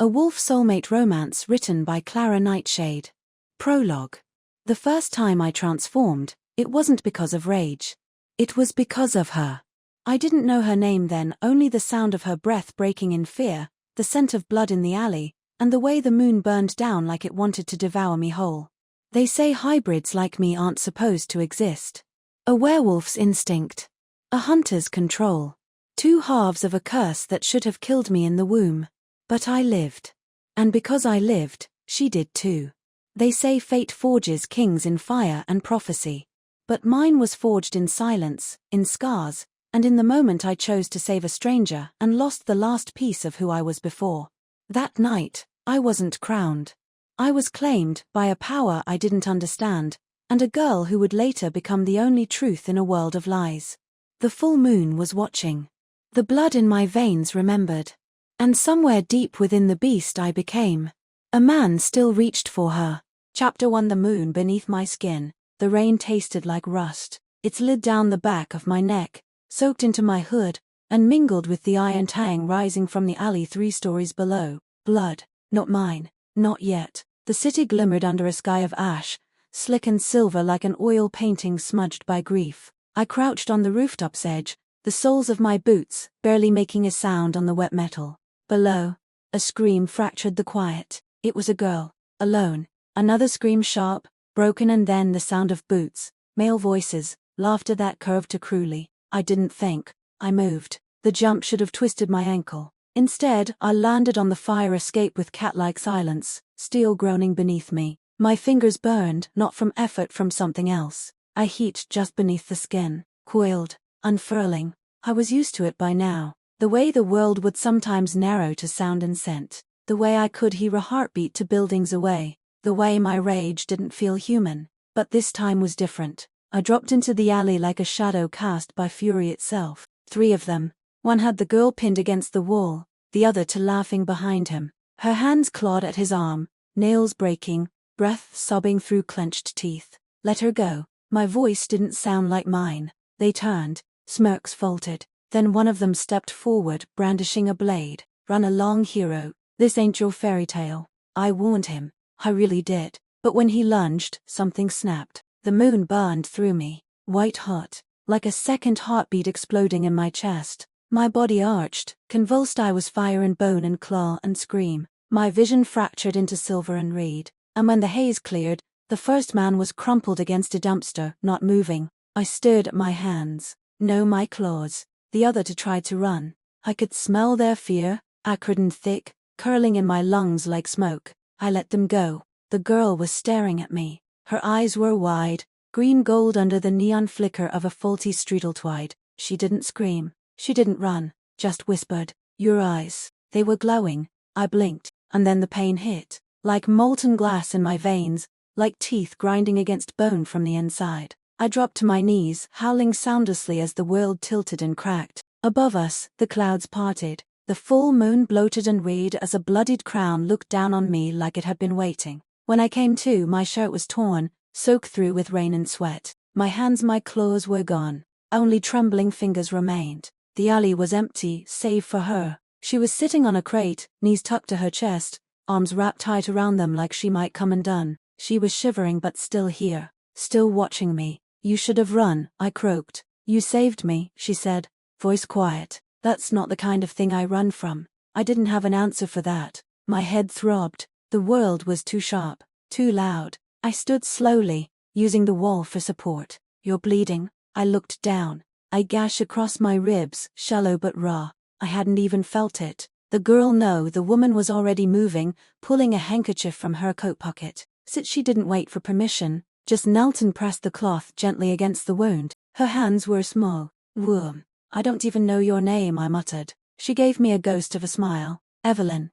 A wolf soulmate romance written by Clara Nightshade. Prologue. The first time I transformed, it wasn't because of rage. It was because of her. I didn't know her name then, only the sound of her breath breaking in fear, the scent of blood in the alley, and the way the moon burned down like it wanted to devour me whole. They say hybrids like me aren't supposed to exist. A werewolf's instinct. A hunter's control. Two halves of a curse that should have killed me in the womb. But I lived. And because I lived, she did too. They say fate forges kings in fire and prophecy. But mine was forged in silence, in scars, and in the moment I chose to save a stranger and lost the last piece of who I was before. That night, I wasn't crowned. I was claimed by a power I didn't understand, and a girl who would later become the only truth in a world of lies. The full moon was watching. The blood in my veins remembered. And somewhere deep within the beast I became. A man still reached for her. Chapter 1. The moon beneath my skin. The rain tasted like rust. It slid down the back of my neck, soaked into my hood, and mingled with the iron tang rising from the alley 3 stories below. Blood. Not mine. Not yet. The city glimmered under a sky of ash, slick and silver like an oil painting smudged by grief. I crouched on the rooftop's edge, the soles of my boots barely making a sound on the wet metal. Below, a scream fractured the quiet. It was a girl, alone. Another scream, sharp, broken, and then the sound of boots, male voices, laughter that curved too cruelly. I didn't think. I moved. The jump should have twisted my ankle. Instead, I landed on the fire escape with cat-like silence, steel groaning beneath me. My fingers burned, not from effort, from something else. A heat just beneath the skin, coiled, unfurling. I was used to it by now. The way the world would sometimes narrow to sound and scent. The way I could hear a heartbeat to buildings away. The way my rage didn't feel human. But this time was different. I dropped into the alley like a shadow cast by fury itself. 3 of them. One had the girl pinned against the wall, the other laughing behind him. Her hands clawed at his arm, nails breaking, breath sobbing through clenched teeth. Let her go. My voice didn't sound like mine. They turned, smirks faltered. Then one of them stepped forward, brandishing a blade. Run along, hero. This ain't your fairy tale. I warned him. I really did. But when he lunged, something snapped. The moon burned through me, white hot, like a second heartbeat exploding in my chest. My body arched, convulsed. I was fire and bone and claw and scream. My vision fractured into silver and reed. And when the haze cleared, the first man was crumpled against a dumpster, not moving. I stared at my hands. No, my claws. The other tried to run. I could smell their fear, acrid and thick, curling in my lungs like smoke. I let them go. The girl was staring at me. Her eyes were wide, green gold under the neon flicker of a faulty streetlight. She didn't scream. She didn't run, just whispered. Your eyes. They were glowing. I blinked, and then the pain hit, like molten glass in my veins, like teeth grinding against bone from the inside. I dropped to my knees, howling soundlessly as the world tilted and cracked. Above us, the clouds parted. The full moon bloated and red as a bloodied crown looked down on me like it had been waiting. When I came to, my shirt was torn, soaked through with rain and sweat. My hands, my claws were gone. Only trembling fingers remained. The alley was empty, save for her. She was sitting on a crate, knees tucked to her chest, arms wrapped tight around them like she might come undone. She was shivering but still here, still watching me. You should have run, I croaked. You saved me, she said, voice quiet. That's not the kind of thing I run from. I didn't have an answer for that. My head throbbed. The world was too sharp, too loud. I stood slowly, using the wall for support. You're bleeding. I looked down. A gash across my ribs, shallow but raw. I hadn't even felt it. The girl, no, the woman was already moving, pulling a handkerchief from her coat pocket. She didn't wait for permission. Just knelt and pressed the cloth gently against the wound. Her hands were small, warm. I don't even know your name, I muttered. She gave me a ghost of a smile. Evelyn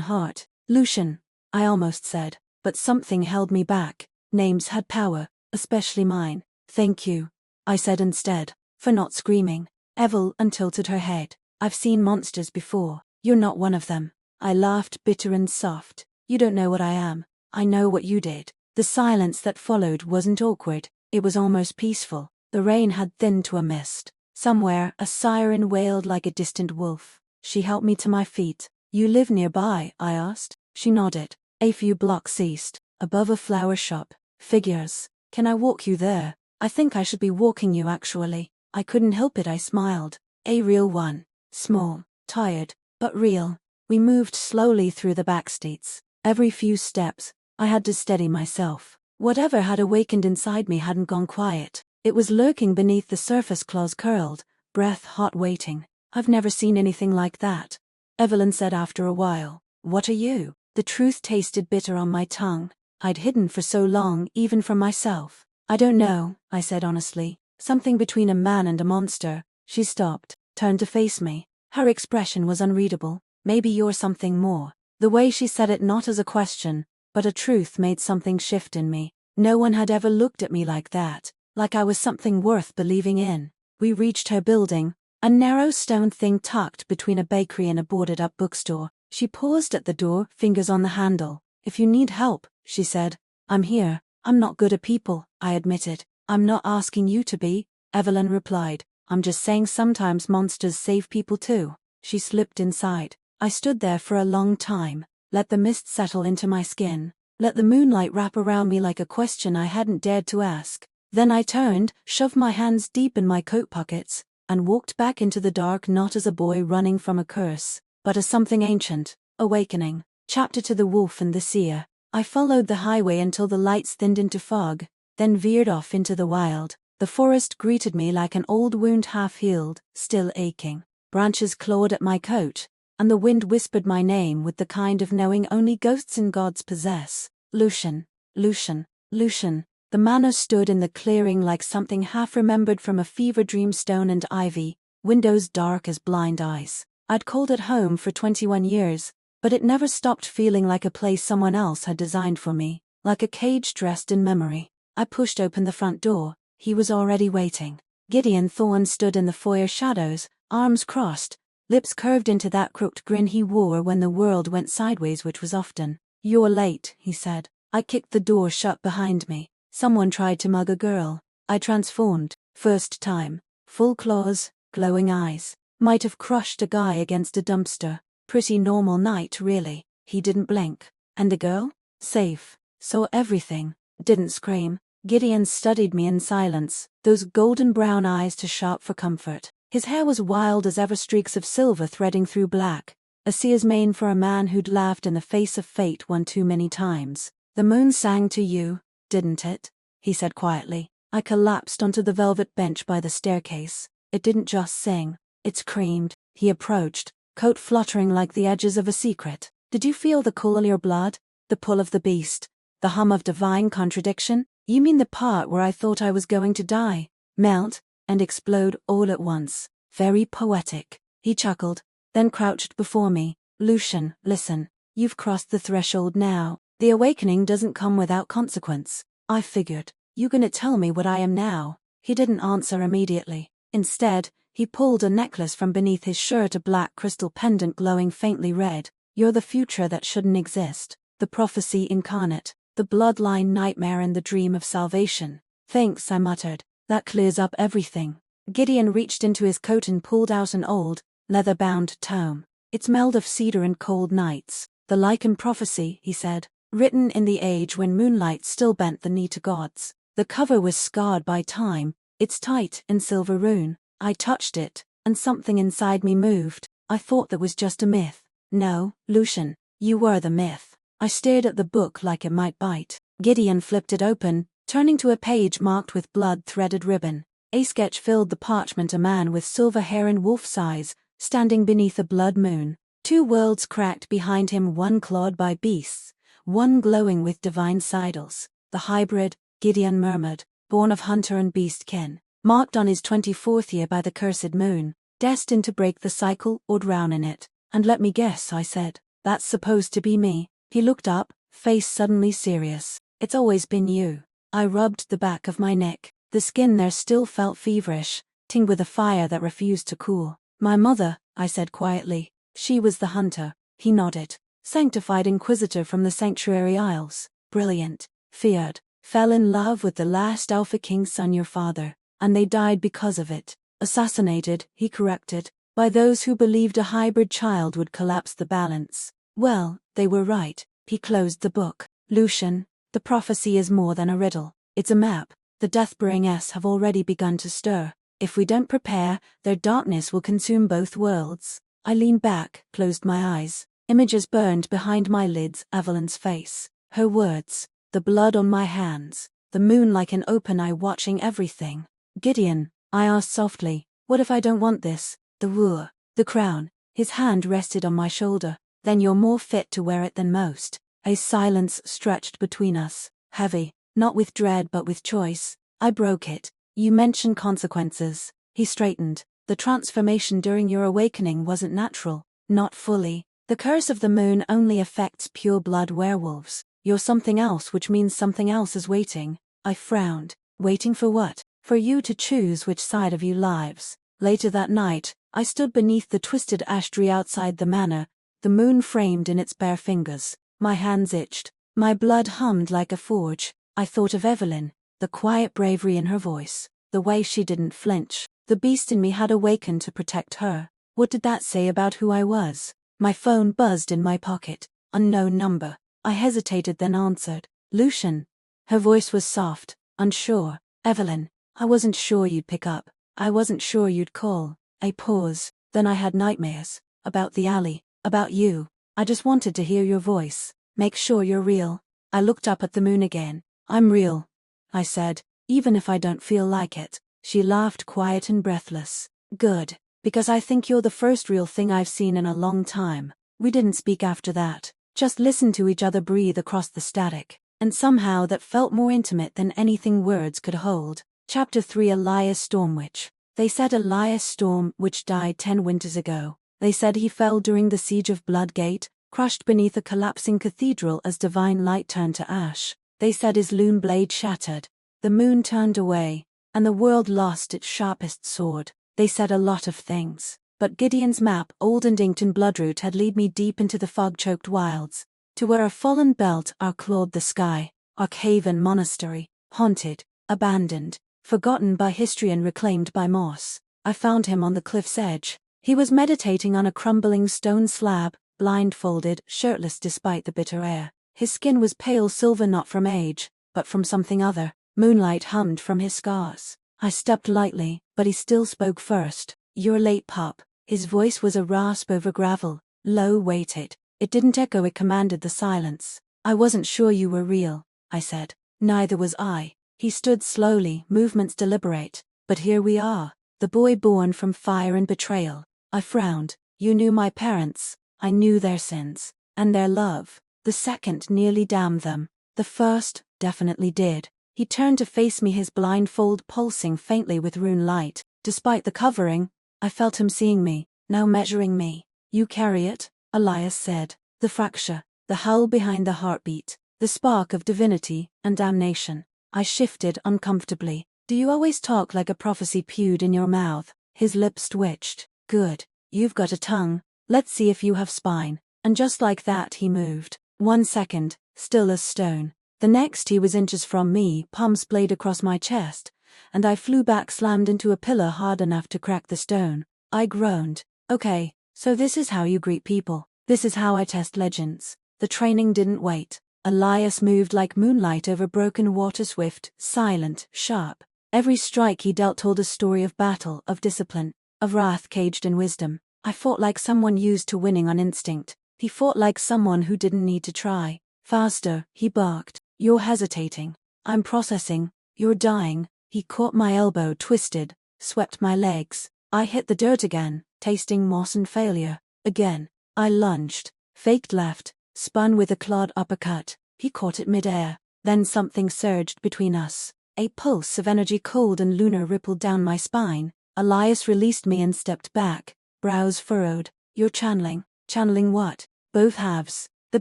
Hart. Lucian, I almost said, but something held me back. Names had power, especially mine. Thank you, I said instead, for not screaming. Evelyn tilted her head. I've seen monsters before. You're not one of them. I laughed, bitter and soft. You don't know what I am. I know what you did. The silence that followed wasn't awkward, it was almost peaceful. The rain had thinned to a mist. Somewhere, a siren wailed like a distant wolf. She helped me to my feet. You live nearby, I asked. She nodded. A few blocks east, above a flower shop. Figures. Can I walk you there? I think I should be walking you actually. I couldn't help it, I smiled. A real one. Small, tired, but real. We moved slowly through the backstreets. Every few steps, I had to steady myself. Whatever had awakened inside me hadn't gone quiet. It was lurking beneath the surface, claws curled, breath hot, waiting. I've never seen anything like that, Evelyn said after a while. What are you? The truth tasted bitter on my tongue. I'd hidden for so long, even from myself. I don't know, I said honestly. Something between a man and a monster. She stopped, turned to face me. Her expression was unreadable. Maybe you're something more. The way she said it, not as a question, but a truth, made something shift in me. No one had ever looked at me like that, like I was something worth believing in. We reached her building, a narrow stone thing tucked between a bakery and a boarded-up bookstore. She paused at the door, fingers on the handle. If you need help, she said, I'm here. I'm not good at people, I admitted. I'm not asking you to be, Evelyn replied. I'm just saying sometimes monsters save people too. She slipped inside. I stood there for a long time, let the mist settle into my skin, let the moonlight wrap around me like a question I hadn't dared to ask. Then I turned, shoved my hands deep in my coat pockets, and walked back into the dark, not as a boy running from a curse, but as something ancient. Awakening. Chapter to the Wolf and the Seer. I followed the highway until the lights thinned into fog, then veered off into the wild. The forest greeted me like an old wound, half healed, still aching. Branches clawed at my coat, and the wind whispered my name with the kind of knowing only ghosts and gods possess. Lucian, Lucian, Lucian. The manor stood in the clearing like something half remembered from a fever dream, stone and ivy, windows dark as blind eyes. I'd called it home for 21 years, but it never stopped feeling like a place someone else had designed for me, like a cage dressed in memory. I pushed open the front door. He was already waiting. Gideon Thorne stood in the foyer shadows, arms crossed, lips curved into that crooked grin he wore when the world went sideways, which was often. You're late, he said. I kicked the door shut behind me. Someone tried to mug a girl. I transformed. First time. Full claws, glowing eyes. Might have crushed a guy against a dumpster. Pretty normal night, really. He didn't blink. And the girl? Safe. Saw everything. Didn't scream. Gideon studied me in silence, those golden brown eyes too sharp for comfort. His hair was wild as ever, streaks of silver threading through black. A seer's mane for a man who'd laughed in the face of fate one too many times. The moon sang to you, didn't it? He said quietly. I collapsed onto the velvet bench by the staircase. It didn't just sing, it screamed. He approached, coat fluttering like the edges of a secret. Did you feel the cool in your blood? The pull of the beast? The hum of divine contradiction? You mean the part where I thought I was going to die, melt, and explode all at once? Very poetic. He chuckled, then crouched before me. Lucian, listen. You've crossed the threshold now. The awakening doesn't come without consequence. I figured. You gonna tell me what I am now? He didn't answer immediately. Instead, he pulled a necklace from beneath his shirt, a black crystal pendant glowing faintly red. You're the future that shouldn't exist. The prophecy incarnate. The bloodline nightmare and the dream of salvation. Thanks, I muttered. That clears up everything. Gideon reached into his coat and pulled out an old, leather-bound tome. It smelled of cedar and cold nights. The Lycan prophecy, he said, written in the age when moonlight still bent the knee to gods. The cover was scarred by time, its tight and silver rune. I touched it, and something inside me moved. I thought that was just a myth. No, Lucian, you were the myth. I stared at the book like it might bite. Gideon flipped it open, turning to a page marked with blood-threaded ribbon. A sketch filled the parchment, a man with silver hair and wolf's eyes, standing beneath a blood moon. Two worlds cracked behind him, one clawed by beasts, one glowing with divine sidles. The hybrid, Gideon murmured, born of hunter and beastkin, marked on his 24th year by the cursed moon, destined to break the cycle or drown in it. And let me guess, I said, that's supposed to be me. He looked up, face suddenly serious. It's always been you. I rubbed the back of my neck. The skin there still felt feverish, tinged with a fire that refused to cool. My mother, I said quietly. She was the hunter. He nodded. Sanctified inquisitor from the Sanctuary Isles. Brilliant. Feared. Fell in love with the last Alpha King's son, your father. And they died because of it. Assassinated, he corrected. by those who believed a hybrid child would collapse the balance. Well, they were right. He closed the book. Lucian, the prophecy is more than a riddle. It's a map. The Deathbringers have already begun to stir. If we don't prepare, their darkness will consume both worlds. I leaned back, closed my eyes. Images burned behind my lids, Evelyn's face, her words, the blood on my hands, the moon like an open eye watching everything. Gideon, I asked softly, what if I don't want this? The wooer, the crown. His hand rested on my shoulder. Then you're more fit to wear it than most. A silence stretched between us, heavy, not with dread but with choice. I broke it. You mentioned consequences. He straightened. The transformation during your awakening wasn't natural. Not fully. The curse of the moon only affects pure-blood werewolves. You're something else, which means something else is waiting. I frowned. Waiting for what? For you to choose which side of you lives. Later that night, I stood beneath the twisted ash tree outside the manor, the moon framed in its bare fingers. My hands itched. My blood hummed like a forge. I thought of Evelyn, the quiet bravery in her voice, the way she didn't flinch. The beast in me had awakened to protect her. What did that say about who I was? My phone buzzed in my pocket. Unknown number. I hesitated then answered. Lucian. Her voice was soft, unsure. Evelyn, I wasn't sure you'd pick up. I wasn't sure you'd call. A pause. Then I had nightmares. About the alley. About you. I just wanted to hear your voice. Make sure you're real. I looked up at the moon again. I'm real, I said, even if I don't feel like it. She laughed, quiet and breathless. Good. Because I think you're the first real thing I've seen in a long time. We didn't speak after that. Just listened to each other breathe across the static. And somehow that felt more intimate than anything words could hold. Chapter 3 Elias Stormwitch. They said Elias Stormwitch died 10 winters ago. They said he fell during the siege of Bloodgate, crushed beneath a collapsing cathedral as divine light turned to ash. They said his loom blade shattered. The moon turned away, and the world lost its sharpest sword. They said a lot of things. But Gideon's map, old and inked in bloodroot, had led me deep into the fog-choked wilds, to where a fallen belt clawed the sky, our cave and monastery, haunted, abandoned, forgotten by history and reclaimed by moss. I found him on the cliff's edge. He was meditating on a crumbling stone slab, blindfolded, shirtless despite the bitter air. His skin was pale silver, not from age, but from something other. Moonlight hummed from his scars. I stepped lightly, but he still spoke first. You're late, pup. His voice was a rasp over gravel, low-weighted. It didn't echo, it commanded the silence. I wasn't sure you were real, I said. Neither was I. He stood slowly, movements deliberate. But here we are, the boy born from fire and betrayal. I frowned. You knew my parents. I knew their sins. And their love. The second nearly damned them. The first definitely did. He turned to face me, his blindfold pulsing faintly with rune light. Despite the covering, I felt him seeing me, now measuring me. You carry it, Elias said. The fracture, the hull behind the heartbeat, the spark of divinity and damnation. I shifted uncomfortably. Do you always talk like a prophecy pewed in your mouth? His lips twitched. Good. You've got a tongue. Let's see if you have spine. And just like that he moved. 1 second, still as stone. The next he was inches from me, palm splayed across my chest, and I flew back, slammed into a pillar hard enough to crack the stone. I groaned. Okay, so this is how you greet people. This is how I test legends. The training didn't wait. Elias moved like moonlight over broken water, swift, silent, sharp. Every strike he dealt told a story of battle, of discipline, of wrath caged in wisdom. I fought like someone used to winning on instinct. He fought like someone who didn't need to try. Faster, he barked. You're hesitating. I'm processing. You're dying. He caught my elbow, twisted, swept my legs. I hit the dirt again, tasting moss and failure. Again. I lunged, faked left, spun with a clawed uppercut. He caught it midair. Then something surged between us. A pulse of energy, cold and lunar, rippled down my spine. Elias released me and stepped back, brows furrowed. You're channeling. Channeling what? Both halves. The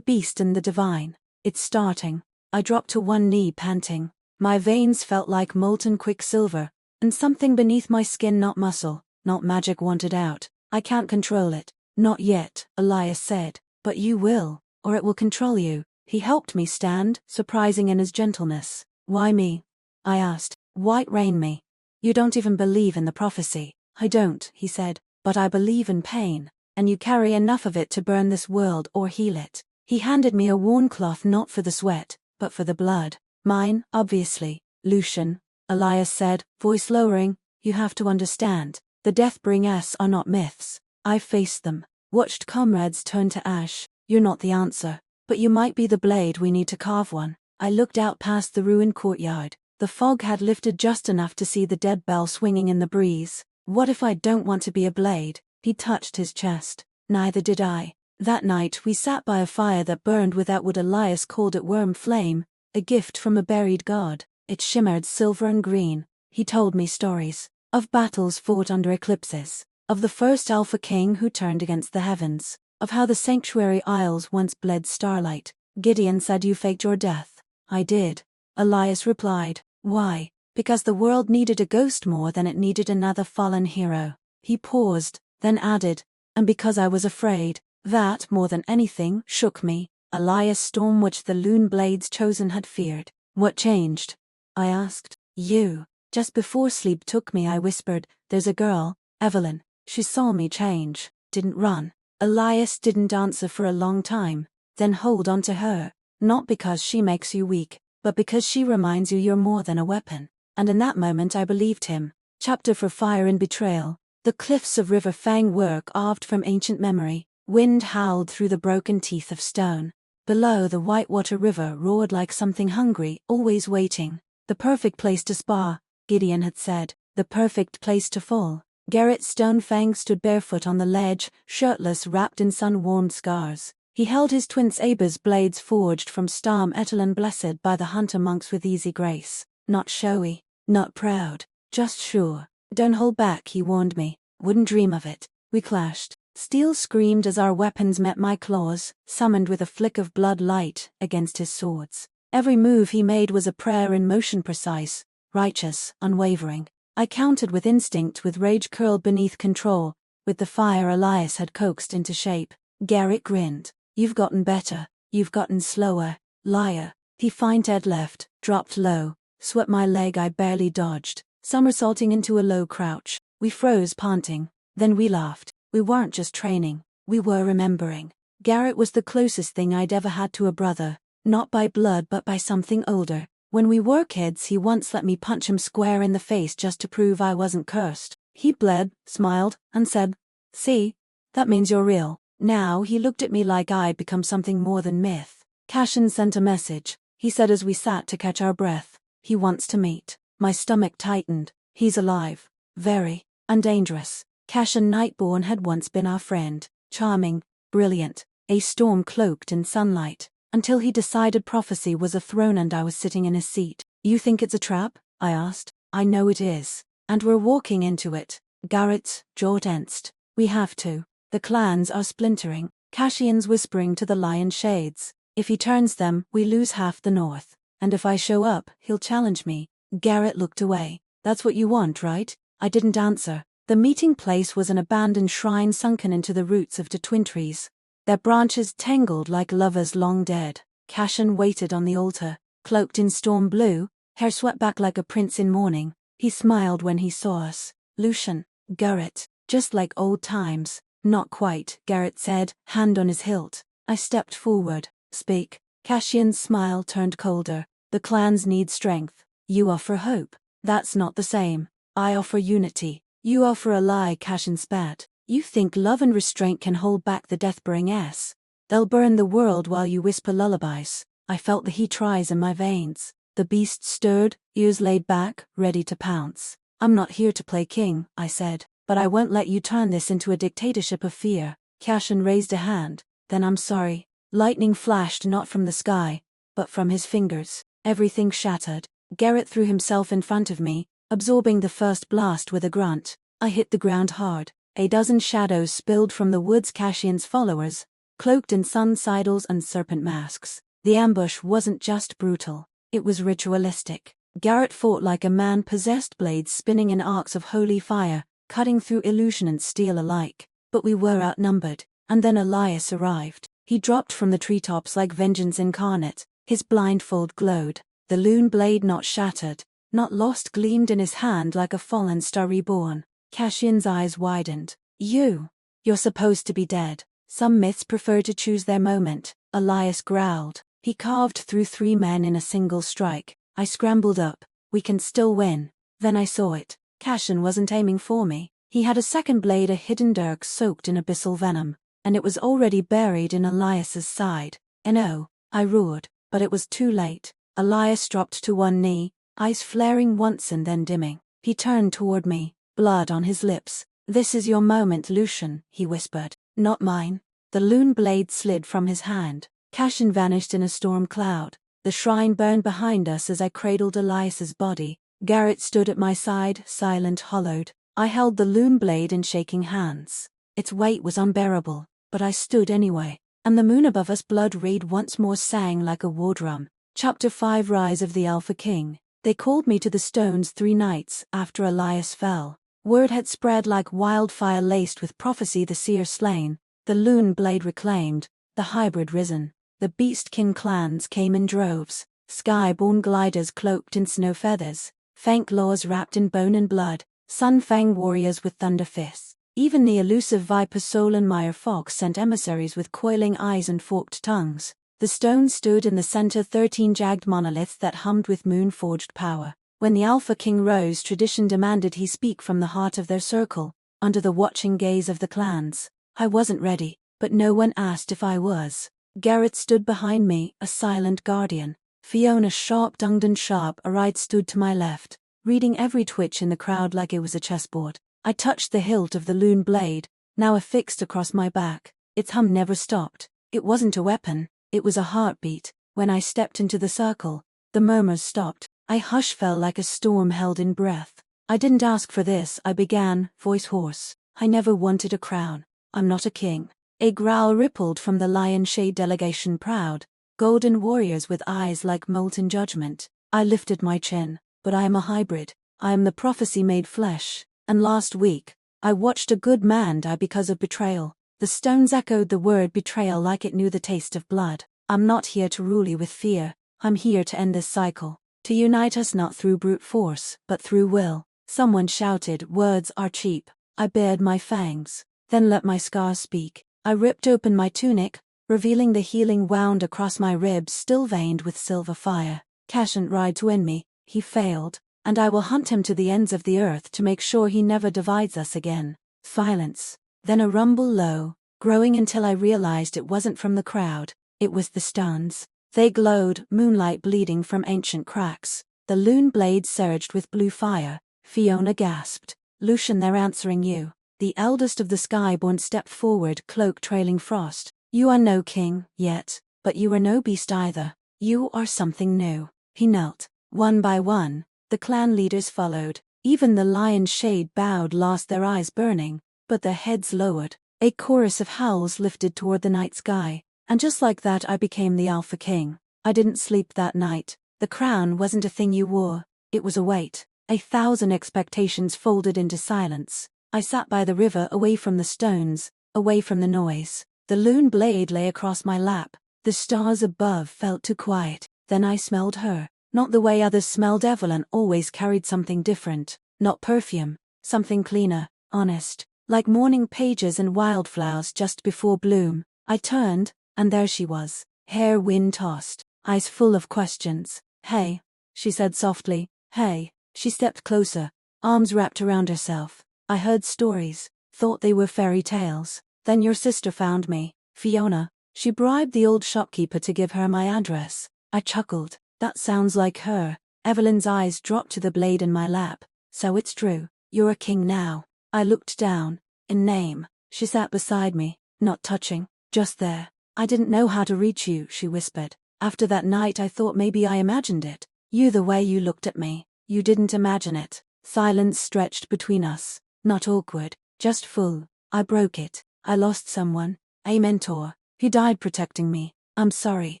beast and the divine. It's starting. I dropped to one knee, panting. My veins felt like molten quicksilver, and something beneath my skin, not muscle, not magic, wanted out. I can't control it. Not yet, Elias said. But you will, or it will control you. He helped me stand, surprising in his gentleness. Why me? I asked. White rain me. You don't even believe in the prophecy. I don't, he said. but I believe in pain, and you carry enough of it to burn this world or heal it. He handed me a worn cloth not for the sweat, but for the blood. Mine, obviously. Lucian, Elias said, voice lowering, you have to understand. The Deathbringers are not myths. I faced them, watched comrades turn to ash. You're not the answer, but you might be the blade we need to carve one. I looked out past the ruined courtyard. The fog had lifted just enough to see the dead bell swinging in the breeze. What if I don't want to be a blade? He touched his chest. Neither did I. That night we sat by a fire that burned without what Elias called it worm flame, a gift from a buried god. It shimmered silver and green. He told me stories of battles fought under eclipses, of the first Alpha King who turned against the heavens, of how the sanctuary isles once bled starlight. Gideon said you faked your death. I did. Elias replied. Why? Because the world needed a ghost more than it needed another fallen hero. He paused, then added, and because I was afraid. That, more than anything, shook me. Elias' storm which the loon blades chosen had feared. What changed? I asked. You. Just before sleep took me I whispered, there's a girl, Evelyn. She saw me change, didn't run. Elias didn't answer for a long time, then hold on to her, not because she makes you weak, but because she reminds you you're more than a weapon. And in that moment I believed him. Chapter for Fire and Betrayal. The cliffs of River Fang were carved from ancient memory. Wind howled through the broken teeth of stone. Below, the Whitewater River roared like something hungry, always waiting. The perfect place to spar, Gideon had said. The perfect place to fall. Garrett Stonefang stood barefoot on the ledge, shirtless, wrapped in sun-warmed scars. He held his twin saber's blades forged from Storm Etelin, blessed by the hunter monks with easy grace. Not showy, not proud, just sure. Don't hold back, he warned me. Wouldn't dream of it. We clashed. Steel screamed as our weapons met my claws, summoned with a flick of blood light against his swords. Every move he made was a prayer in motion, precise, righteous, unwavering. I countered with instinct, with rage curled beneath control, with the fire Elias had coaxed into shape. Garrett grinned. You've gotten better, you've gotten slower, liar. He feinted left, dropped low, swept my leg, I barely dodged, somersaulting into a low crouch. We froze, panting. Then we laughed. We weren't just training, we were remembering. Garrett was the closest thing I'd ever had to a brother, not by blood but by something older. When we were kids he once let me punch him square in the face just to prove I wasn't cursed. He bled, smiled, and said, see, that means you're real. Now he looked at me like I'd become something more than myth. Cashin sent a message, he said as we sat to catch our breath. He wants to meet. My stomach tightened. He's alive. Very. And dangerous. Cashin Nightborn had once been our friend, charming, brilliant, a storm cloaked in sunlight, until he decided prophecy was a throne and I was sitting in his seat. You think it's a trap? I asked. I know it is. And we're walking into it. Garrett's jaw tensed. We have to. The clans are splintering. Cashian's whispering to the lion shades. If he turns them, we lose half the north. And if I show up, he'll challenge me. Garrett looked away. That's what you want, right? I didn't answer. The meeting place was an abandoned shrine sunken into the roots of the twin trees. Their branches tangled like lovers long dead. Cashin waited on the altar, cloaked in storm blue, hair swept back like a prince in mourning. He smiled when he saw us. Lucian, Garrett, just like old times. Not quite, Garrett said, hand on his hilt. I stepped forward. Speak. Cashian's smile turned colder. The clans need strength. You offer hope. That's not the same. I offer unity. You offer a lie, Cashin spat. You think love and restraint can hold back the Deathbringers? They'll burn the world while you whisper lullabies. I felt the heat rise in my veins. The beast stirred, ears laid back, ready to pounce. I'm not here to play king, I said, but I won't let you turn this into a dictatorship of fear. Cashin raised a hand. Then I'm sorry. Lightning flashed not from the sky, but from his fingers. Everything shattered. Garrett threw himself in front of me, absorbing the first blast with a grunt. I hit the ground hard. A dozen shadows spilled from the woods, Cashian's followers, cloaked in sun sidles and serpent masks. The ambush wasn't just brutal, it was ritualistic. Garrett fought like a man possessed, blades spinning in arcs of holy fire, cutting through illusion and steel alike. But we were outnumbered, and then Elias arrived. He dropped from the treetops like vengeance incarnate. His blindfold glowed. The loon blade, not shattered, not lost, gleamed in his hand like a fallen star reborn. Cashian's eyes widened. You're supposed to be dead. Some myths prefer to choose their moment, Elias growled. He carved through 3 men in a single strike. I scrambled up. We can still win. Then I saw it. Cashin wasn't aiming for me. He had a second blade, a hidden dirk soaked in abyssal venom, and it was already buried in Elias's side. "No," I roared, but it was too late. Elias dropped to one knee, eyes flaring once and then dimming. He turned toward me, blood on his lips. "This is your moment, Lucian," he whispered. "Not mine." The loon blade slid from his hand. Cashin vanished in a storm cloud. The shrine burned behind us as I cradled Elias's body. Garrett stood at my side, silent, hollowed. I held the loon blade in shaking hands. Its weight was unbearable, but I stood anyway. And the moon above us, blood red, once more sang like a war drum. Chapter 5, Rise of the Alpha King. They called me to the stones 3 nights after Elias fell. Word had spread like wildfire, laced with prophecy: the seer slain, the loon blade reclaimed, the hybrid risen. The beastkin clans came in droves, sky-born gliders cloaked in snow feathers, Fank laws wrapped in bone and blood, Sun-Fang warriors with thunder fists. Even the elusive viper soul and mire fox sent emissaries with coiling eyes and forked tongues. The stone stood in the center, 13 jagged monoliths that hummed with moon-forged power. When the Alpha King rose, tradition demanded he speak from the heart of their circle, under the watching gaze of the clans. I wasn't ready, but no one asked if I was. Garrett stood behind me, a silent guardian. Fiona, sharp-tongued and sharp-eyed, stood to my left, reading every twitch in the crowd like it was a chessboard. I touched the hilt of the loon blade, now affixed across my back. Its hum never stopped. It wasn't a weapon, it was a heartbeat. When I stepped into the circle, the murmurs stopped. I fell like a storm held in breath. "I didn't ask for this," I began, voice hoarse. "I never wanted a crown. I'm not a king." A growl rippled from the lion shade delegation, proud, golden warriors with eyes like molten judgment. I lifted my chin. "But I am a hybrid. I am the prophecy made flesh. And last week, I watched a good man die because of betrayal." The stones echoed the word betrayal like it knew the taste of blood. "I'm not here to rule you with fear. I'm here to end this cycle. To unite us not through brute force, but through will." Someone shouted, "Words are cheap." I bared my fangs. "Then let my scars speak." I ripped open my tunic, revealing the healing wound across my ribs, still veined with silver fire. Cashin tried to win me. He failed, and I will hunt him to the ends of the earth to make sure he never divides us again. Silence. Then a rumble, low, growing until I realized it wasn't from the crowd. It was the stones. They glowed, moonlight bleeding from ancient cracks. The loon blade surged with blue fire. Fiona gasped. "Lucian, they're answering you." The eldest of the Skyborn stepped forward, cloak trailing frost. "You are no king, yet, but you are no beast either. You are something new." He knelt. One by one, the clan leaders followed. Even the lion's shade bowed, lost their eyes burning, but their heads lowered. A chorus of howls lifted toward the night sky, and just like that I became the Alpha King. I didn't sleep that night. The crown wasn't a thing you wore, it was a weight. 1,000 expectations folded into silence. I sat by the river, away from the stones, away from the noise. The loon blade lay across my lap. The stars above felt too quiet. Then I smelled her. Not the way others smelled. Evelyn always carried something different. Not perfume. Something cleaner, honest. Like morning pages and wildflowers just before bloom. I turned, and there she was. Hair wind-tossed. Eyes full of questions. "Hey," she said softly. "Hey." She stepped closer, arms wrapped around herself. "I heard stories, thought they were fairy tales. Then your sister found me, Fiona. She bribed the old shopkeeper to give her my address." I chuckled. "That sounds like her." Evelyn's eyes dropped to the blade in my lap. "So it's true. You're a king now." I looked down. "In name." She sat beside me, not touching, just there. "I didn't know how to reach you," she whispered. "After that night I thought maybe I imagined it. You, the way you looked at me. You didn't imagine it." Silence stretched between us. Not awkward, just full. "I broke it. I lost someone. A mentor. He died protecting me. I'm sorry.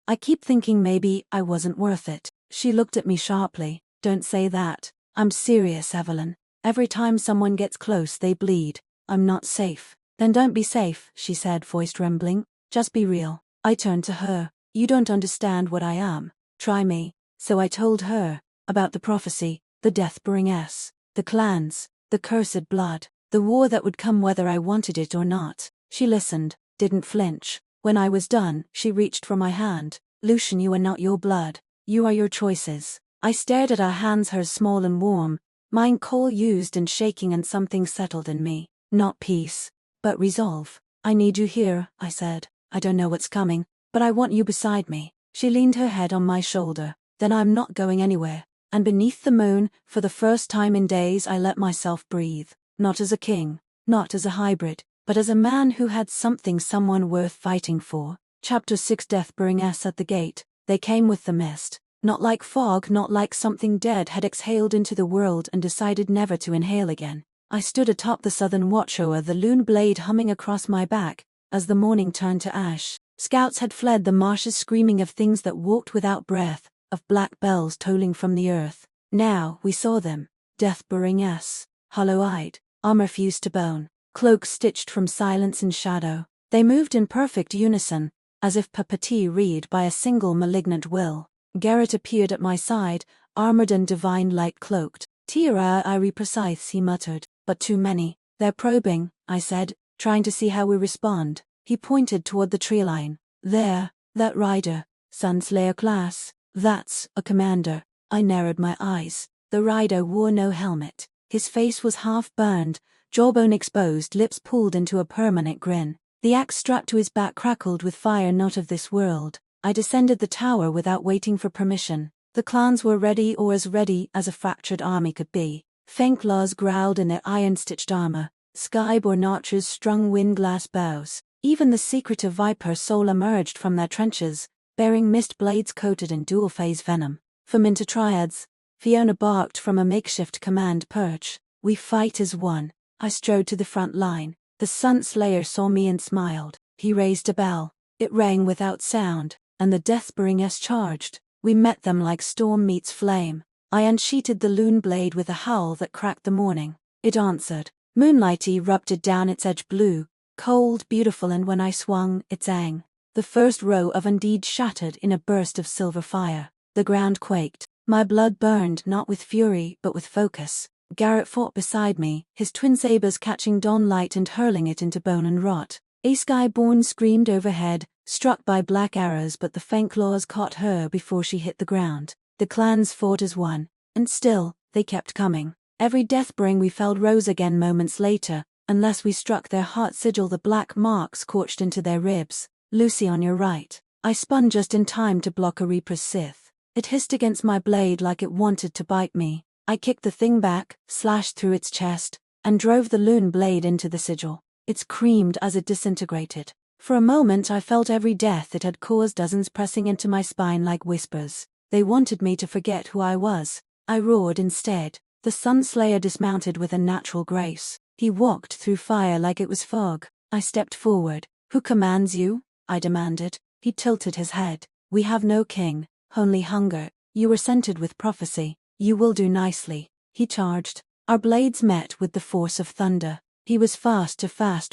I keep thinking maybe I wasn't worth it." She looked at me sharply. "Don't say that. I'm serious, Evelyn. Every time someone gets close they bleed. I'm not safe." "Then don't be safe," she said, voice trembling. "Just be real." I turned to her. "You don't understand what I am. Try me." So I told her about the prophecy, the Deathbringers, the clans, the cursed blood. The war that would come whether I wanted it or not. She listened, didn't flinch. When I was done, she reached for my hand. Lucian, you are not your blood. You are your choices. I stared at her hands, hers small and warm, mine cold, used and shaking, and something settled in me. Not peace, but resolve. I need you here, I said. I don't know what's coming, but I want you beside me. She leaned her head on my shoulder. Then I'm not going anywhere. And beneath the moon, for the first time in days, I let myself breathe. Not as a king, not as a hybrid, but as a man who had something, someone worth fighting for. Chapter 6. Deathbringers at the gate. They came with the mist. Not like fog, not like something dead had exhaled into the world and decided never to inhale again. I stood atop the southern watchtower, the loon blade humming across my back, as the morning turned to ash. Scouts had fled the marshes, screaming of things that walked without breath, of black bells tolling from the earth. Now we saw them. Deathbringers, hollow-eyed, armor fused to bone, cloaks stitched from silence and shadow. They moved in perfect unison, as if read by a single malignant will. Garrett appeared at my side, armored and divine light cloaked. Tira Iri precise, he muttered, but too many. They're probing, I said, trying to see how we respond. He pointed toward the tree line. There, that rider, Sunslayer class. That's a commander. I narrowed my eyes. The rider wore no helmet. His face was half burned, jawbone exposed, lips pulled into a permanent grin. The axe strapped to his back crackled with fire not of this world. I descended the tower without waiting for permission. The clans were ready, or as ready as a fractured army could be. Fenklaws growled in their iron-stitched armor. Skyborn archers strung windglass bows. Even the secretive viper soul emerged from their trenches, bearing mist blades coated in dual-phase venom. For Minter triads, Fiona barked from a makeshift command perch. We fight as one. I strode to the front line. The Sunslayer saw me and smiled. He raised a bell. It rang without sound, and the Deathbringers charged. We met them like storm meets flame. I unsheathed the loon blade with a howl that cracked the morning. It answered. Moonlight erupted down its edge, blue, cold, beautiful, and when I swung, it sang. The first row of undead shattered in a burst of silver fire. The ground quaked. My blood burned not with fury but with focus. Garrett fought beside me, his twin sabers catching dawn light and hurling it into bone and rot. A skyborn screamed overhead, struck by black arrows, but the Fenklaws caught her before she hit the ground. The clans fought as one, and still, they kept coming. Every deathbring we felled rose again moments later, unless we struck their heart sigil, the black marks scorched into their ribs. Lucy, on your right. I spun just in time to block a Reaper's scythe. It hissed against my blade like it wanted to bite me. I kicked the thing back, slashed through its chest, and drove the loon blade into the sigil. It screamed as it disintegrated. For a moment I felt every death it had caused dozens pressing into my spine like whispers. They wanted me to forget who I was. I roared instead. The Sunslayer dismounted with a natural grace. He walked through fire like it was fog. I stepped forward. Who commands you? I demanded. He tilted his head. We have no king, only hunger. You were scented with prophecy. You will do nicely. He charged. Our blades met with the force of thunder. He was fast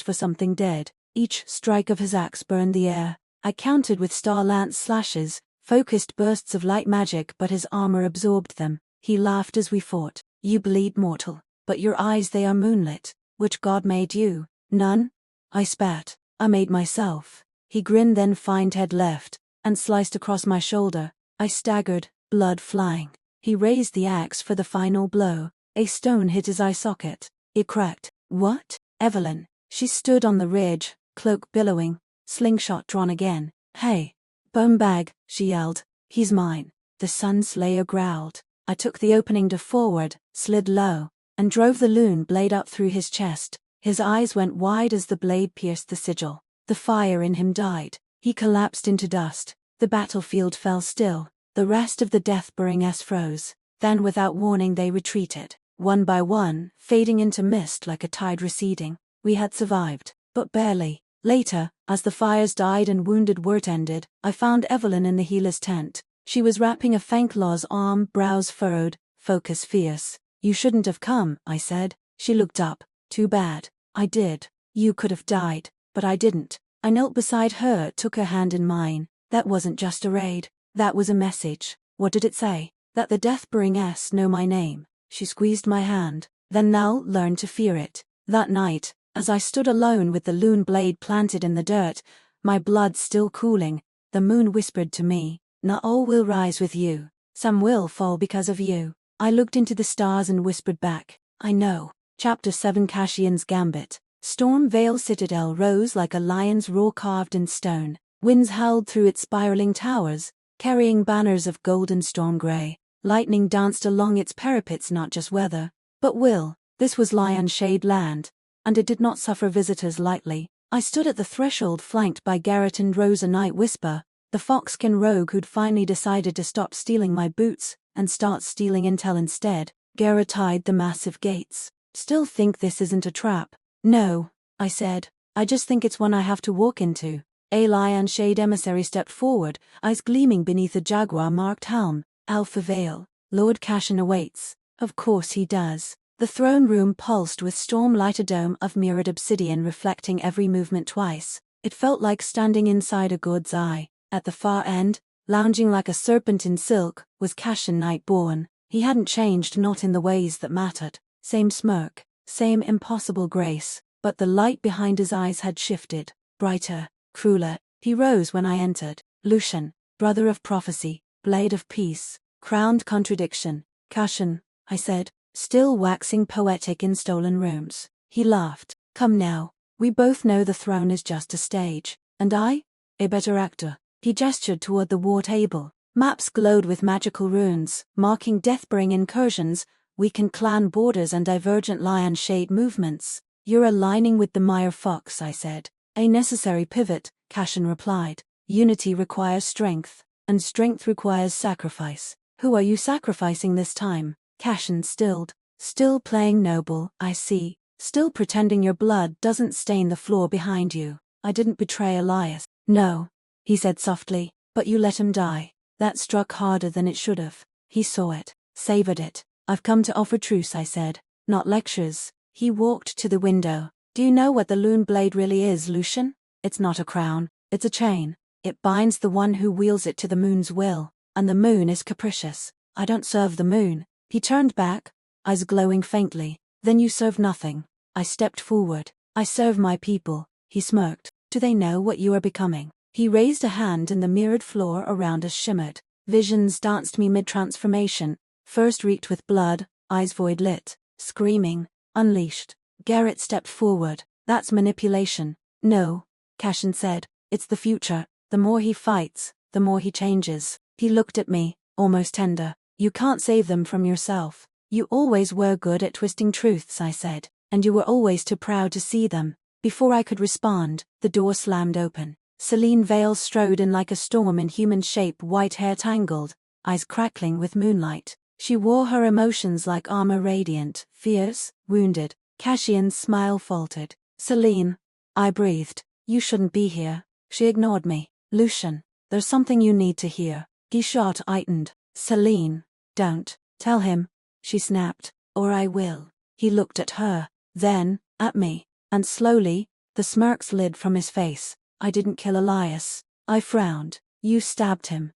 for something dead. Each strike of his axe burned the air. I countered with star-lance slashes, focused bursts of light magic, but his armor absorbed them. He laughed as we fought. You bleed mortal, but your eyes, they are moonlit. Which god made you? None? I spat. I made myself. He grinned, then find head left, and sliced across my shoulder. I staggered, blood flying. He raised the axe for the final blow. A stone hit his eye socket. It cracked. What? Evelyn. She stood on the ridge, cloak billowing, slingshot drawn again. Hey. Bone bag, she yelled. He's mine. The Sunslayer growled. I took the opening door forward, slid low, and drove the loon blade up through his chest. His eyes went wide as the blade pierced the sigil. The fire in him died. He collapsed into dust. The battlefield fell still. The rest of the Deathbringers froze. Then without warning they retreated, one by one, fading into mist like a tide receding. We had survived, but barely. Later, as the fires died and wounded were ended, I found Evelyn in the healer's tent. She was wrapping a Fenklaw's arm, brows furrowed, focus fierce. You shouldn't have come, I said. She looked up. Too bad. I did. You could have died, but I didn't. I knelt beside her, took her hand in mine. That wasn't just a raid. That was a message. What did it say? That the Deathbringers know my name. She squeezed my hand. Then they'll learn to fear it. That night, as I stood alone with the loon blade planted in the dirt, my blood still cooling, the moon whispered to me, "Not all will rise with you. Some will fall because of you." I looked into the stars and whispered back, "I know." Chapter 7 Cassian's Gambit. Storm Vale Citadel rose like a lion's roar carved in stone. Winds howled through its spiraling towers, carrying banners of golden storm grey. Lightning danced along its parapets, not just weather, but will. This was Lion Shade land, and it did not suffer visitors lightly. I stood at the threshold flanked by Garrett and Rosa Night Whisper, the foxkin rogue who'd finally decided to stop stealing my boots and start stealing intel instead. Garrett eyed the massive gates. "Still think this isn't a trap?" "No," I said. "I just think it's one I have to walk into." A Lion Shade emissary stepped forward, eyes gleaming beneath a jaguar-marked helm. "Alpha Vale, Lord Cassian awaits." "Of course he does." The throne room pulsed with storm-light, a dome of mirrored obsidian reflecting every movement twice. It felt like standing inside a god's eye. At the far end, lounging like a serpent in silk, was Cassian Nightborn. He hadn't changed, not in the ways that mattered. Same smirk, same impossible grace, but the light behind his eyes had shifted. Brighter, crueler. He rose when I entered. "Lucian, brother of prophecy, blade of peace, crowned contradiction." "Cassian," I said, still waxing poetic in stolen rooms. He laughed. "Come now, we both know the throne is just a stage, and I? A better actor." He gestured toward the war table. Maps glowed with magical runes, marking Deathbring incursions, weakened clan borders and divergent Lion Shade movements. "You're aligning with the Mire Fox," I said. "A necessary pivot," Cassian replied. "Unity requires strength, and strength requires sacrifice." "Who are you sacrificing this time?" Cassian stilled. "Still playing noble, I see. Still pretending your blood doesn't stain the floor behind you." "I didn't betray Elias." "No," he said softly, "but you let him die." That struck harder than it should have. He saw it, savored it. "I've come to offer truce," I said, "not lectures." He walked to the window. "Do you know what the loon blade really is, Lucian? It's not a crown, it's a chain. It binds the one who wields it to the moon's will, and the moon is capricious. I don't serve the moon." He turned back, eyes glowing faintly. "Then you serve nothing." I stepped forward. "I serve my people." He smirked. "Do they know what you are becoming?" He raised a hand and the mirrored floor around us shimmered. Visions danced me mid-transformation, first reeked with blood, eyes void lit, screaming, unleashed. Garrett stepped forward. "That's manipulation." "No," Cassian said, "it's the future. The more he fights, the more he changes." He looked at me, almost tender. "You can't save them from yourself. You always were good at twisting truths," I said, "and you were always too proud to see them." Before I could respond, the door slammed open. Celine Vale strode in like a storm in human shape, white hair tangled, eyes crackling with moonlight. She wore her emotions like armor, radiant, fierce, wounded. Cassian's smile faltered. "Celine," I breathed, "you shouldn't be here." She ignored me. "Lucian, there's something you need to hear." Guichard heightened. "Celine, don't tell him," she snapped, "or I will." He looked at her, then at me, and slowly, the smirk slid from his face. "I didn't kill Elias." I frowned. "You stabbed him."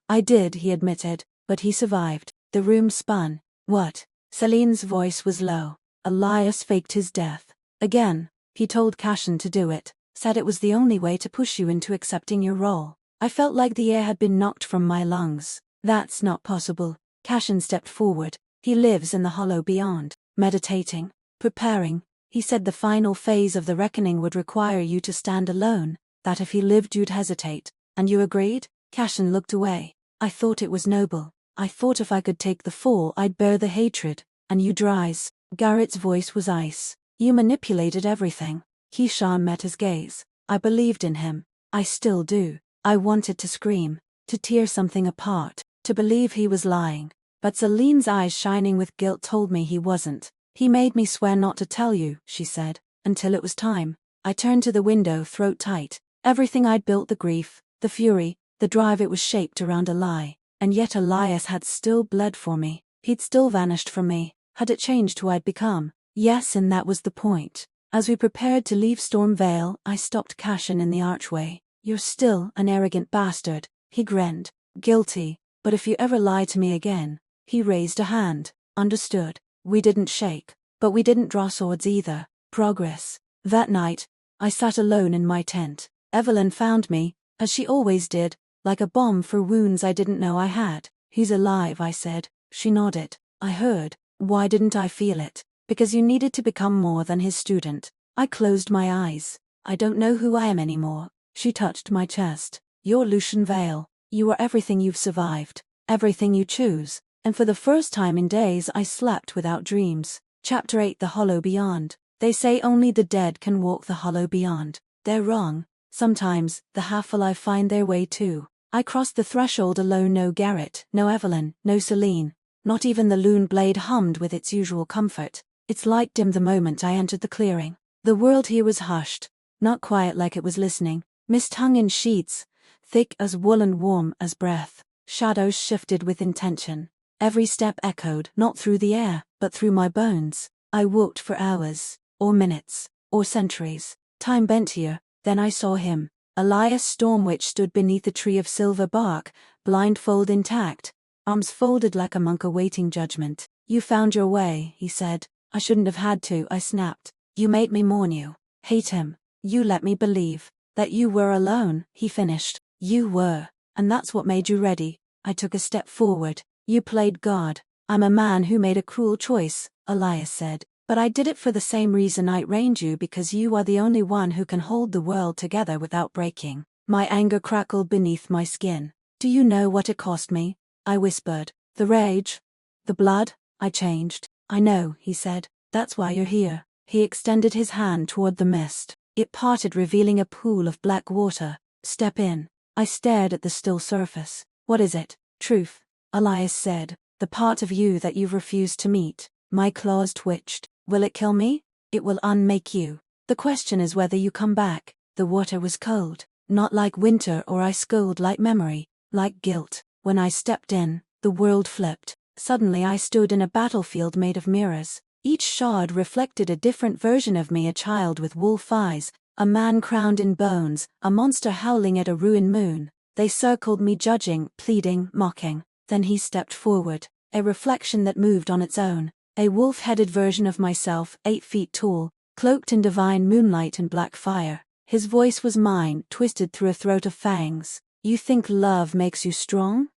"I did," he admitted, "but he survived." The room spun. "What?" Celine's voice was low. "Elias faked his death. Again. He told Cassian to do it, said it was the only way to push you into accepting your role." I felt like the air had been knocked from my lungs. "That's not possible." Cassian stepped forward. "He lives in the hollow beyond, meditating, preparing. He said the final phase of the reckoning would require you to stand alone, that if he lived you'd hesitate. And you agreed?" Cassian looked away. "I thought it was noble. I thought if I could take the fall I'd bear the hatred, and you'd rise." Garrett's voice was ice. "You manipulated everything." Guichard met his gaze. "I believed in him. I still do. I wanted to scream, to tear something apart, to believe he was lying. But Celine's eyes shining with guilt told me he wasn't. "He made me swear not to tell you," she said, "until it was time." I turned to the window, throat tight. Everything I'd built, the grief, the fury, the drive, it was shaped around a lie. And yet Elias had still bled for me. He'd still vanished from me. Had it changed who I'd become? Yes, and that was the point. As we prepared to leave Storm Vale, I stopped Cassian in the archway. "You're still an arrogant bastard." He grinned. "Guilty, but if you ever lie to me again." He raised a hand. "Understood." We didn't shake, but we didn't draw swords either. Progress. That night, I sat alone in my tent. Evelyn found me, as she always did, like a balm for wounds I didn't know I had. He's alive, I said. She nodded. I heard. Why didn't I feel it? Because you needed to become more than his student. I closed my eyes. I don't know who I am anymore. She touched my chest. You're Lucian Vale. You are everything you've survived. Everything you choose. And for the first time in days I slept without dreams. Chapter 8 The Hollow Beyond. They say only the dead can walk the hollow beyond. They're wrong. Sometimes, the half-alive find their way too. I crossed the threshold alone. No Garrett, no Evelyn, no Celine. Not even the loon blade hummed with its usual comfort. Its light dimmed the moment I entered the clearing. The world here was hushed. Not quiet like it was listening. Mist hung in sheets, thick as wool and warm as breath. Shadows shifted with intention. Every step echoed, not through the air, but through my bones. I walked for hours, or minutes, or centuries. Time bent here. Then I saw him. Elias Stormwitch stood beneath a tree of silver bark, blindfold intact, arms folded like a monk awaiting judgment. You found your way, he said. I shouldn't have had to, I snapped. You made me mourn you. Hate him. You let me believe that you were alone, he finished. You were. And that's what made you ready. I took a step forward. You played God. I'm a man who made a cruel choice, Elias said. But I did it for the same reason I trained you, because you are the only one who can hold the world together without breaking. My anger crackled beneath my skin. Do you know what it cost me? I whispered. The rage? The blood? I changed. I know, he said. That's why you're here. He extended his hand toward the mist. It parted, revealing a pool of black water. Step in. I stared at the still surface. What is it? Truth, Elias said. The part of you that you've refused to meet. My claws twitched. Will it kill me? It will unmake you. The question is whether you come back. The water was cold. Not like winter or ice cold, like memory, like guilt. When I stepped in, the world flipped. Suddenly I stood in a battlefield made of mirrors. Each shard reflected a different version of me, a child with wolf eyes, a man crowned in bones, a monster howling at a ruined moon. They circled me, judging, pleading, mocking. Then he stepped forward, a reflection that moved on its own. A wolf-headed version of myself, 8 feet tall, cloaked in divine moonlight and black fire. His voice was mine, twisted through a throat of fangs. You think love makes you strong?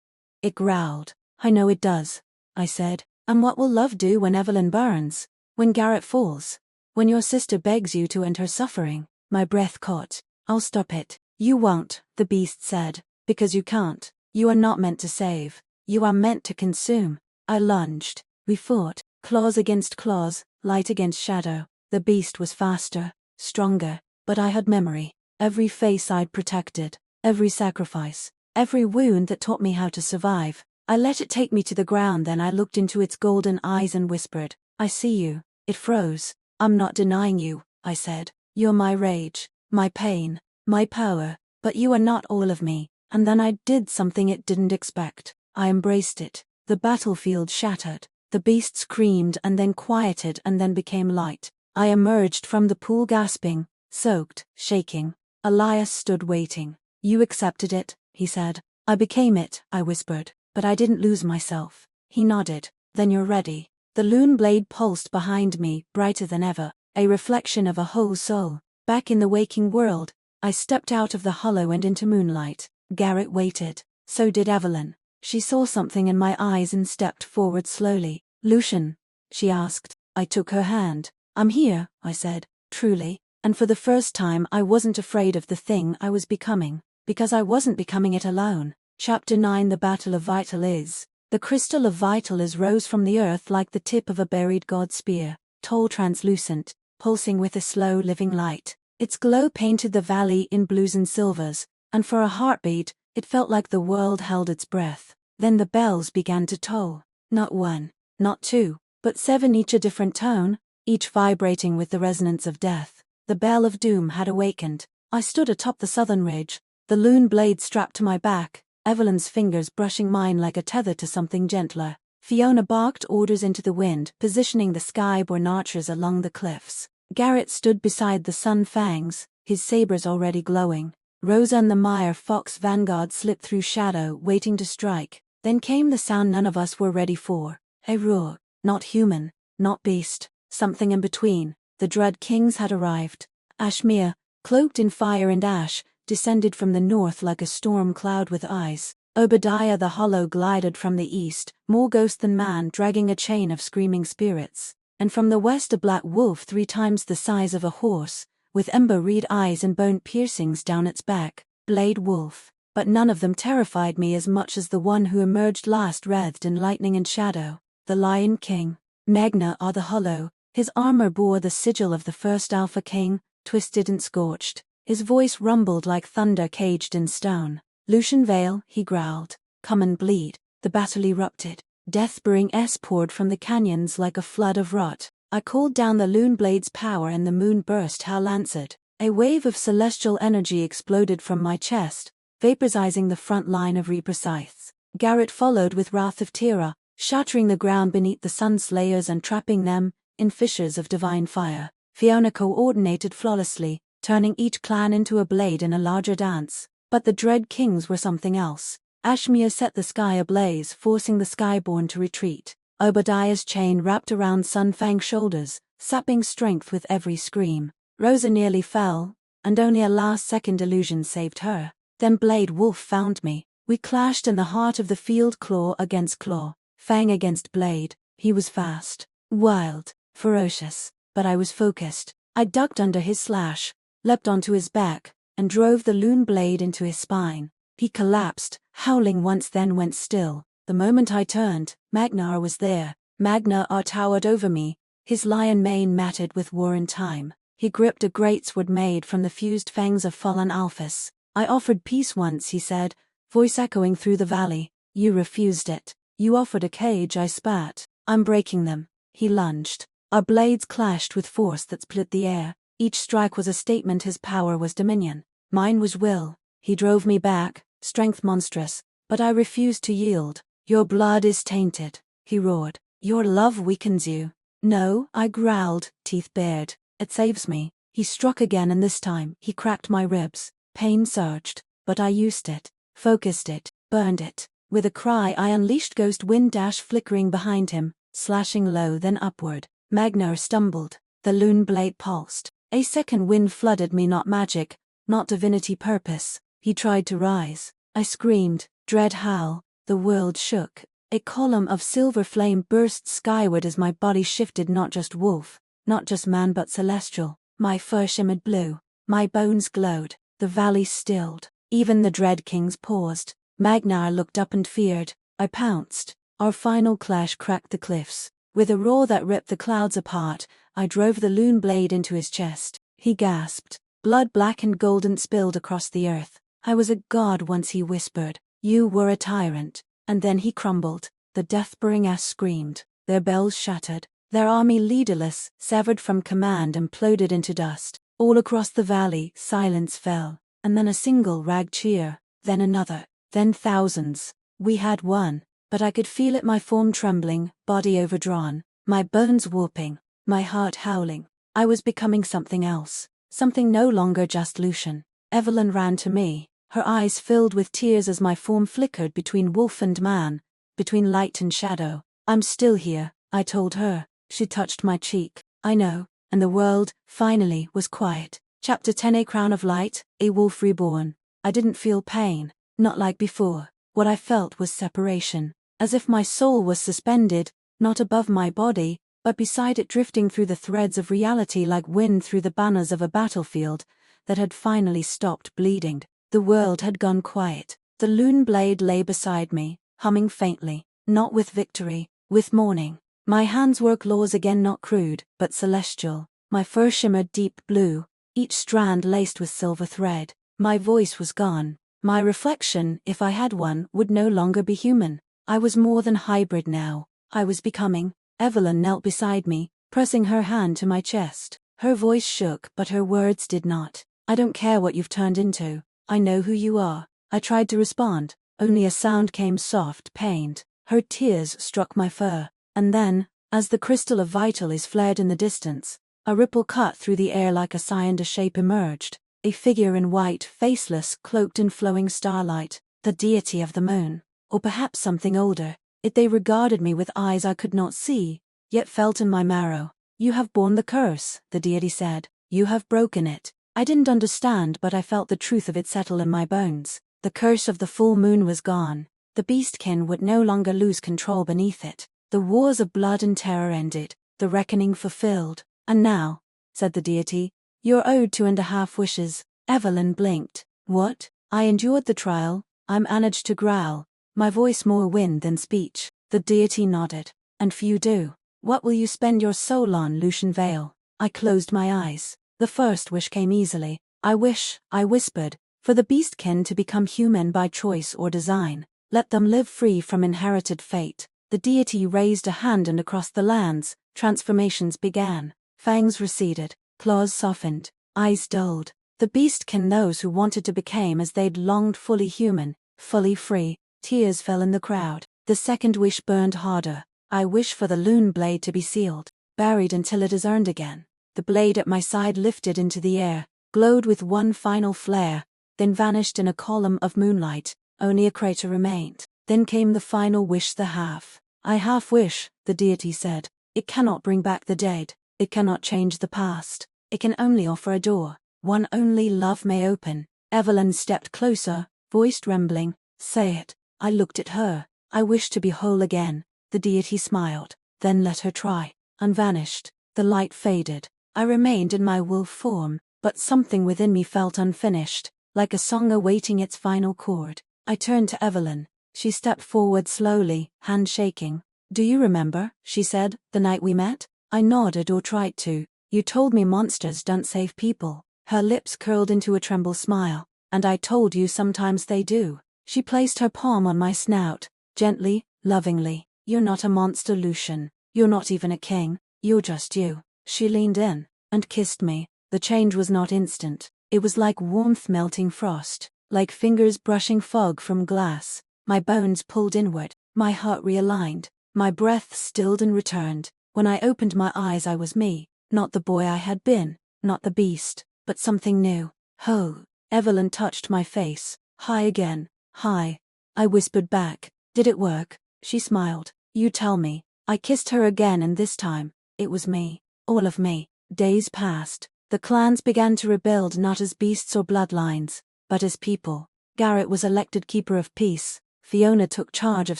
It growled. I know it does, I said. And what will love do when Evelyn burns? When Garrett falls? When your sister begs you to end her suffering? My breath caught. I'll stop it. You won't, the beast said. Because you can't. You are not meant to save. You are meant to consume. I lunged. We fought. Claws against claws, light against shadow. The beast was faster, stronger, but I had memory. Every face I'd protected, every sacrifice, every wound that taught me how to survive. I let it take me to the ground, then I looked into its golden eyes and whispered, I see you. It froze. I'm not denying you, I said. You're my rage, my pain, my power, but you are not all of me. And then I did something it didn't expect. I embraced it. The battlefield shattered. The beast screamed and then quieted and then became light. I emerged from the pool gasping, soaked, shaking. Elias stood waiting. You accepted it, he said. I became it, I whispered. But I didn't lose myself. He nodded. Then you're ready. The loon blade pulsed behind me, brighter than ever, a reflection of a whole soul. Back in the waking world, I stepped out of the hollow and into moonlight. Garrett waited. So did Evelyn. She saw something in my eyes and stepped forward slowly. Lucian, she asked. I took her hand. I'm here, I said, truly, and for the first time I wasn't afraid of the thing I was becoming, because I wasn't becoming it alone. Chapter 9 The Battle of Vital Is. The crystal of Vital Is rose from the earth like the tip of a buried god spear, tall, translucent, pulsing with a slow living light. Its glow painted the valley in blues and silvers, and for a heartbeat, it felt like the world held its breath. Then the bells began to toll. Not one, not two, but 7, each a different tone, each vibrating with the resonance of death. The bell of doom had awakened. I stood atop the southern ridge, the loon blade strapped to my back, Evelyn's fingers brushing mine like a tether to something gentler. Fiona barked orders into the wind, positioning the sky-born archers along the cliffs. Garrett stood beside the sun fangs, his sabers already glowing. Rosa and the Mire Fox vanguard slipped through shadow, waiting to strike. Then came the sound none of us were ready for. A roar. Not human, not beast, something in between. The Dread Kings had arrived. Ashmere, cloaked in fire and ash, descended from the north like a storm cloud with eyes. Obadiah the Hollow glided from the east, more ghost than man, dragging a chain of screaming spirits. And from the west a black wolf 3 times the size of a horse, with ember-red eyes and bone piercings down its back. Blade wolf. But none of them terrified me as much as the one who emerged last, wreathed in lightning and shadow. The Lion King. Magna are the Hollow. His armor bore the sigil of the first Alpha King, twisted and scorched. His voice rumbled like thunder caged in stone. Lucian Vale, he growled. Come and bleed. The battle erupted. Deathbringers poured from the canyons like a flood of rot. I called down the Loon Blade's power and the moon burst how lancet. A wave of celestial energy exploded from my chest, vaporizing the front line of Reaper scythes. Garrett followed with Wrath of Tira, shattering the ground beneath the Sun Slayers and trapping them in fissures of divine fire. Fiona coordinated flawlessly, turning each clan into a blade in a larger dance. But the Dread Kings were something else. Ashmere set the sky ablaze, forcing the Skyborn to retreat. Obadiah's chain wrapped around Sunfang's shoulders, sapping strength with every scream. Rosa nearly fell, and only a last-second illusion saved her. Then Blade Wolf found me. We clashed in the heart of the field, claw against claw, fang against blade. He was fast, wild, ferocious, but I was focused. I ducked under his slash, leapt onto his back, and drove the Loon Blade into his spine. He collapsed, howling once, then went still. The moment I turned, Magnar was there. Magnar towered over me, his lion mane matted with war and time. He gripped a greatsword made from the fused fangs of fallen Alphas. I offered peace once, he said, voice echoing through the valley. You refused it. You offered a cage, I spat. I'm breaking them. He lunged. Our blades clashed with force that split the air. Each strike was a statement, his power was dominion. Mine was will. He drove me back, strength monstrous, but I refused to yield. Your blood is tainted, he roared. Your love weakens you. No, I growled, teeth bared. It saves me. He struck again, and this time he cracked my ribs. Pain surged, but I used it, focused it, burned it. With a cry I unleashed ghost wind dash flickering behind him, slashing low then upward. Magnar stumbled. The Loon Blade pulsed. A second wind flooded me, not magic, not divinity purpose. He tried to rise. I screamed, dread howl. The world shook. A column of silver flame burst skyward as my body shifted, not just wolf, not just man, but celestial. My fur shimmered blue. My bones glowed. The valley stilled. Even the Dread Kings paused. Magnar looked up and feared. I pounced. Our final clash cracked the cliffs. With a roar that ripped the clouds apart, I drove the Loon Blade into his chest. He gasped. Blood black and golden spilled across the earth. I was a god once, he whispered. You were a tyrant. And then he crumbled. The Deathbringers screamed. Their bells shattered. Their army, leaderless, severed from command, imploded into dust. All across the valley, silence fell. And then a single rag cheer. Then another. Then thousands. We had won. But I could feel it, my form trembling, body overdrawn, my bones warping, my heart howling. I was becoming something else. Something no longer just Lucian. Evelyn ran to me, her eyes filled with tears as my form flickered between wolf and man, between light and shadow. I'm still here, I told her. She touched my cheek. I know. And the world, finally, was quiet. Chapter 10. A Crown of Light, a Wolf Reborn. I didn't feel pain, not like before. What I felt was separation. As if my soul was suspended, not above my body, but beside it, drifting through the threads of reality like wind through the banners of a battlefield that had finally stopped bleeding. The world had gone quiet. The Loon Blade lay beside me, humming faintly, not with victory, with mourning. My hands were claws again, not crude, but celestial. My fur shimmered deep blue, each strand laced with silver thread. My voice was gone. My reflection, if I had one, would no longer be human. I was more than hybrid now. I was becoming. Evelyn knelt beside me, pressing her hand to my chest. Her voice shook, but her words did not. I don't care what you've turned into. I know who you are. I tried to respond. Only a sound came, soft, pained. Her tears struck my fur. And then, as the crystal of vital is flared in the distance, a ripple cut through the air like a sign. A shape emerged. A figure in white, faceless, cloaked in flowing starlight. The deity of the moon. Or perhaps something older. They regarded me with eyes I could not see, yet felt in my marrow. You have borne the curse, the deity said. You have broken it. I didn't understand, but I felt the truth of it settle in my bones. The curse of the full moon was gone. The beastkin would no longer lose control beneath it. The wars of blood and terror ended, the reckoning fulfilled. And now, said the deity, you're owed 2.5 wishes. Evelyn blinked. What? I endured the trial. I managed to growl, my voice more wind than speech. The deity nodded. And few do. What will you spend your soul on, Lucian Vale? I closed my eyes. The first wish came easily. I wish, I whispered, for the beastkin to become human by choice or design. Let them live free from inherited fate. The deity raised a hand, and across the lands, transformations began. Fangs receded, claws softened, eyes dulled. The beastkin, those who wanted to become as they'd longed, fully human, fully free. Tears fell in the crowd. The second wish burned harder. I wish for the loon blade to be sealed, buried until it is earned again. The blade at my side lifted into the air, glowed with one final flare, then vanished in a column of moonlight. Only a crater remained. Then came the final wish, the half. I half wish, the deity said. It cannot bring back the dead. It cannot change the past. It can only offer a door. One only love may open. Evelyn stepped closer, voice trembling. Say it. I looked at her. I wish to be whole again. The deity smiled, then let her try, and vanished. The light faded. I remained in my wolf form, but something within me felt unfinished, like a song awaiting its final chord. I turned to Evelyn. She stepped forward slowly, hand shaking. Do you remember, she said, the night we met? I nodded, or tried to. You told me monsters don't save people. Her lips curled into a tremble smile. And I told you sometimes they do. She placed her palm on my snout, gently, lovingly. You're not a monster, Lucian. You're not even a king. You're just you. She leaned in and kissed me. The change was not instant. It was like warmth melting frost, like fingers brushing fog from glass. My bones pulled inward, my heart realigned, my breath stilled and returned. When I opened my eyes, I was me, not the boy I had been, not the beast, but something new. Ho! Evelyn touched my face. Hi again, hi. I whispered back. Did it work? She smiled. You tell me. I kissed her again, and this time, it was me. All of me. Days passed. The clans began to rebuild, not as beasts or bloodlines, but as people. Garrett was elected keeper of peace. Fiona took charge of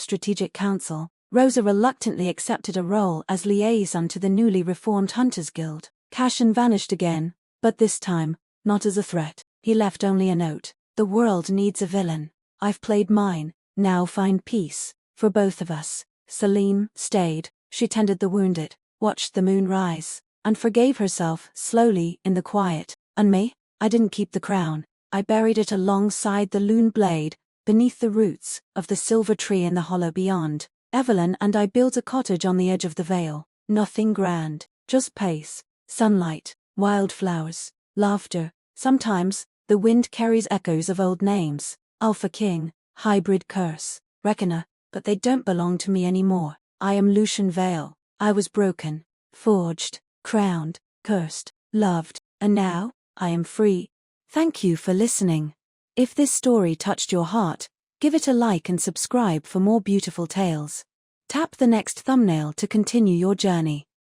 strategic council. Rosa reluctantly accepted a role as liaison to the newly reformed Hunters Guild. Cashin vanished again, but this time, not as a threat. He left only a note. The world needs a villain. I've played mine. Now find peace. For both of us. Celine stayed. She tended the wounded, watched the moon rise, and forgave herself, slowly, in the quiet. And me? I didn't keep the crown. I buried it alongside the loon blade, beneath the roots of the silver tree in the hollow beyond. Evelyn and I built a cottage on the edge of the vale. Nothing grand, just pace, sunlight, wildflowers, laughter. Sometimes, the wind carries echoes of old names. Alpha King, Hybrid Curse, Reckoner, but they don't belong to me anymore. I am Lucian Vale. I was broken, forged, crowned, cursed, loved, and now, I am free. Thank you for listening. If this story touched your heart, give it a like and subscribe for more beautiful tales. Tap the next thumbnail to continue your journey.